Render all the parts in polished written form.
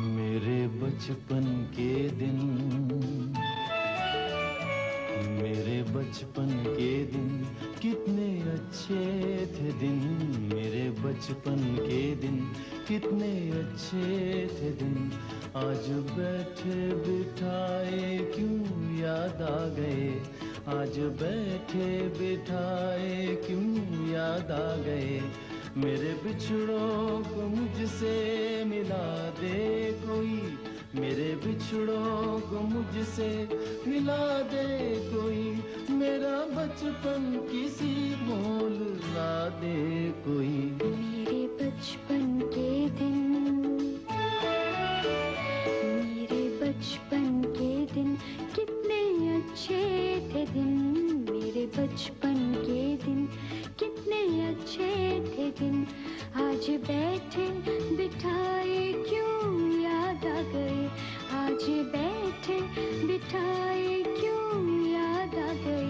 मेरे बचपन के दिन, मेरे बचपन के दिन कितने अच्छे थे दिन। मेरे बचपन के दिन कितने अच्छे थे दिन। आज बैठे बिठाए क्यों याद आ गए। आज बैठे बिठाए क्यों याद आ गए। मेरे बिछड़ों को मुझसे मिला दे कोई। मेरे बिछड़ों को मुझसे मिला दे कोई। मेरा बचपन किसी मोल ला दे कोई। मेरे बचपन के दिन, मेरे बचपन के दिन कितने अच्छे थे दिन। मेरे बचपन के दिन कितने अच्छे थे दिन। आज बैठे बिठाए क्यों याद आ गए। आज बैठे बिठाए क्यों याद आ गए।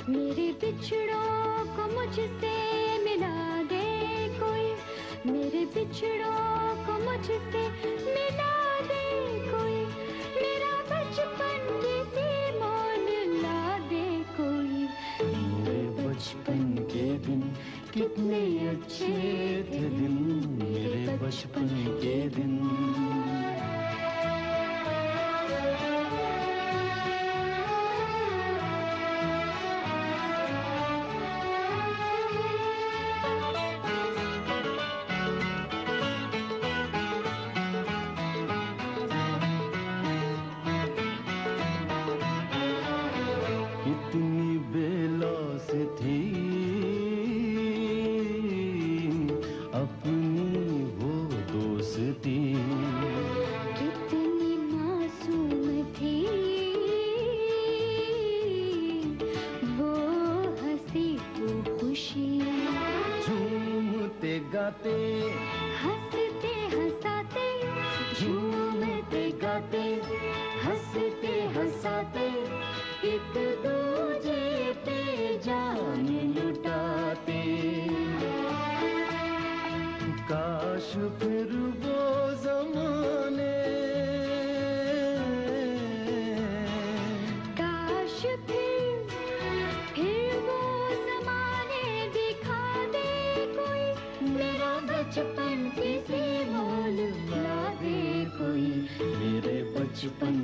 मेरे बिछड़ों को मुझसे मिला दे कोई। मेरे बिछड़ों को मुझसे मिला दे कोई। मेरा बचपन किसी मोल ला दे कोई। मेरे बचपन के दिन कितने अच्छे थे दिन। मेरे बचपन के दिन। कितनी बेलौस थी अपनी वो दोस्ती। कितनी मासूम थी वो हंसी वो खुशी। झूमते गाते हंसते हंसाते, झूमते गाते हंसते हंसाते एक दूजे पे जान लुटाते। काश फिर वो ज़माने, काश फिर वो ज़माने दिखा दे कोई। मेरा बचपन किसी मोल ला दे कोई। मेरे बचपन